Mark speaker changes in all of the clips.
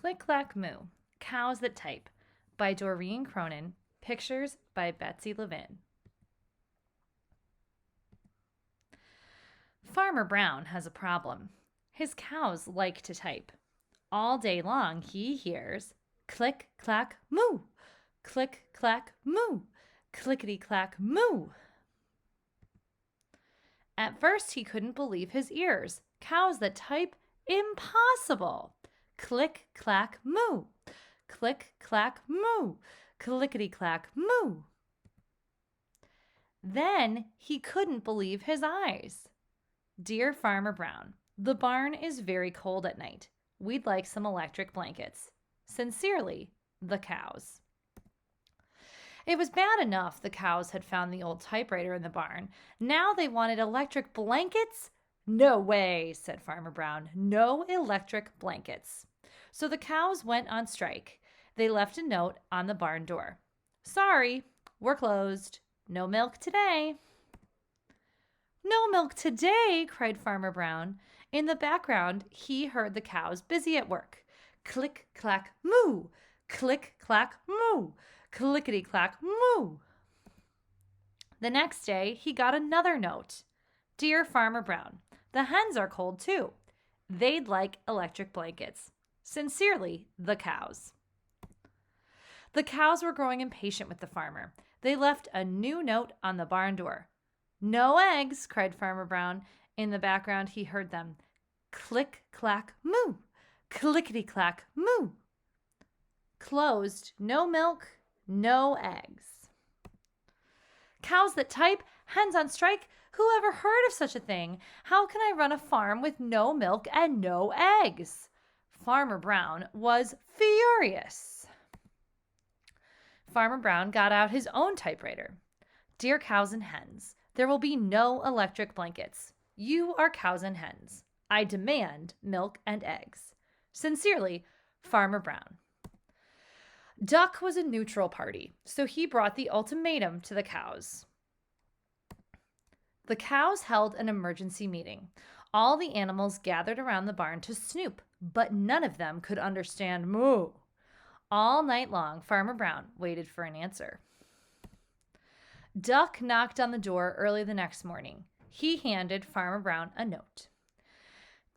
Speaker 1: Click Clack Moo Cows That Type by Doreen Cronin. Pictures by Betsy Levin. Farmer Brown has a problem. His cows like to type. All day long he hears click, clack, moo, click, clack, moo, clickety, clack, moo. At first he couldn't believe his ears. Cows that type? Impossible! Click, clack, moo, click, clack, moo, clickety, clack, moo. Then he couldn't believe his eyes. Dear Farmer Brown, the barn is very cold at night. We'd like some electric blankets. Sincerely, the cows. It was bad enough the cows had found the old typewriter in the barn. Now they wanted electric blankets? No way, said Farmer Brown. No electric blankets. So the cows went on strike. They left a note on the barn door. Sorry, we're closed. No milk today. No milk today, cried Farmer Brown. In the background, he heard the cows busy at work. Click, clack, moo, click, clack, moo, clickety, clack, moo. The next day, he got another note. Dear Farmer Brown, the hens are cold too. They'd like electric blankets. Sincerely, the cows. The cows were growing impatient with the farmer. They left a new note on the barn door. No eggs, cried Farmer Brown. In the background, he heard them. Click, clack, moo, clickety, clack, moo. Closed, no milk, no eggs. Cows that type, hens on strike. Who ever heard of such a thing? How can I run a farm with no milk and no eggs? Farmer Brown was furious. Farmer Brown got out his own typewriter. Dear cows and hens, there will be no electric blankets. You are cows and hens. I demand milk and eggs. Sincerely, Farmer Brown. Duck was a neutral party, so he brought the ultimatum to the cows. The cows held an emergency meeting. All the animals gathered around the barn to snoop, but none of them could understand moo. All night long, Farmer Brown waited for an answer. Duck knocked on the door early the next morning. He handed Farmer Brown a note.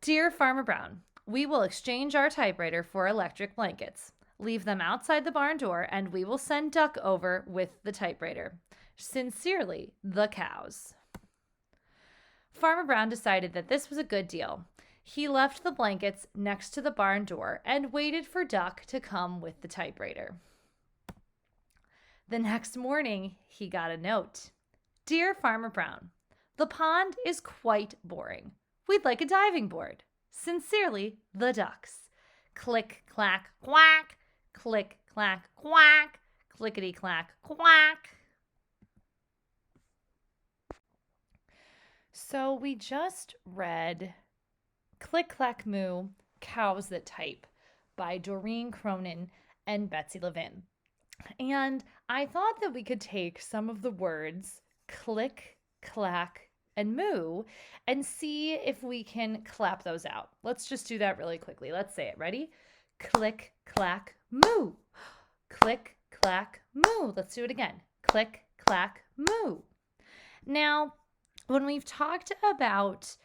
Speaker 1: Dear Farmer Brown, we will exchange our typewriter for electric blankets. Leave them outside the barn door and we will send Duck over with the typewriter. Sincerely, the cows. Farmer Brown decided that this was a good deal. He left the blankets next to the barn door and waited for Duck to come with the typewriter. The next morning, he got a note. Dear Farmer Brown, the pond is quite boring. We'd like a diving board. Sincerely, the ducks. Click, clack, quack. Click, clack, quack. Clickety, clack, quack. So we just read Click Clack Moo Cows That Type by Doreen Cronin and Betsy Levin. And I thought that we could take some of the words click, clack, and moo and see if we can clap those out. Let's just do that really quickly. Let's say it. Ready? Click, clack, moo. Click, clack, moo. Let's do it again. Click, clack, moo. Now, when we've talked about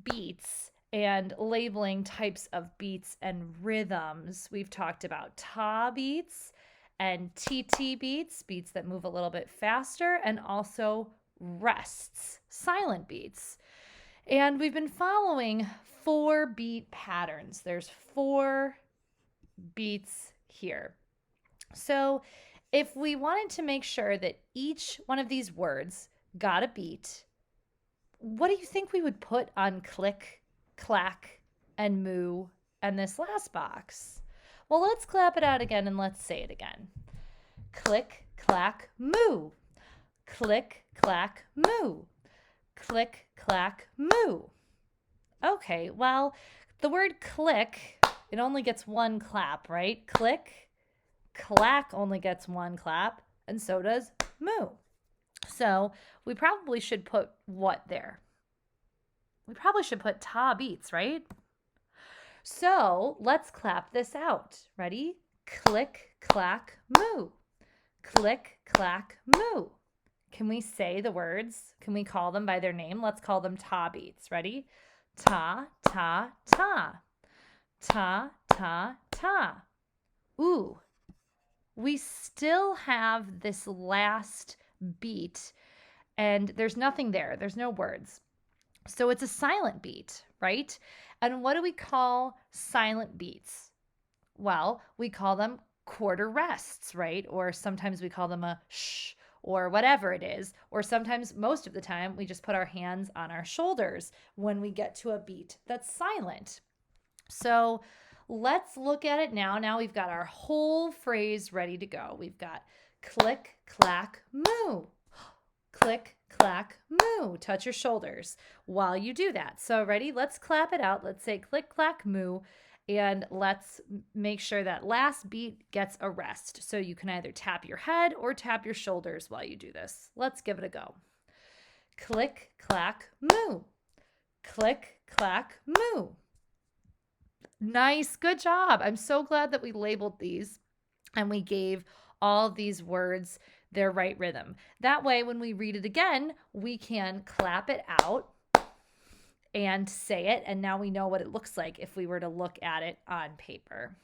Speaker 1: beats and labeling types of beats and rhythms, we've talked about ta beats and TT beats, beats that move a little bit faster, and also rests, silent beats. And we've been following 4 beat patterns. There's 4 beats here. So if we wanted to make sure that each one of these words got a beat, what do you think we would put on click, clack, and moo and this last box? Well, let's clap it out again and let's say it again. Click, clack, moo. Click, clack, moo. Click, clack, moo. Okay, well, the word click, it only gets 1 clap, right? Click, clack only gets 1 clap, and so does moo. So we probably should put what there? We probably should put ta beats, right? So let's clap this out. Ready? Click, clack, moo. Click, clack, moo. Can we say the words? Can we call them by their name? Let's call them ta beats. Ready? Ta, ta, ta. Ta, ta, ta. Ooh, we still have this last beat and there's nothing there. There's no words. So it's a silent beat, right? And what do we call silent beats? Well, we call them quarter rests, right? Or sometimes we call them a shh or whatever it is. Or sometimes, most of the time, we just put our hands on our shoulders when we get to a beat that's silent. So let's look at it now. Now we've got our whole phrase ready to go. We've got click, clack, moo. Click, clack, moo. Touch your shoulders while you do that. So ready? Let's clap it out. Let's say click, clack, moo. And let's make sure that last beat gets a rest. So you can either tap your head or tap your shoulders while you do this. Let's give it a go. Click, clack, moo. Click, clack, moo. Nice. Good job. I'm so glad that we labeled these and we gave all these words their right rhythm. That way, when we read it again, we can clap it out and say it. And now we know what it looks like if we were to look at it on paper.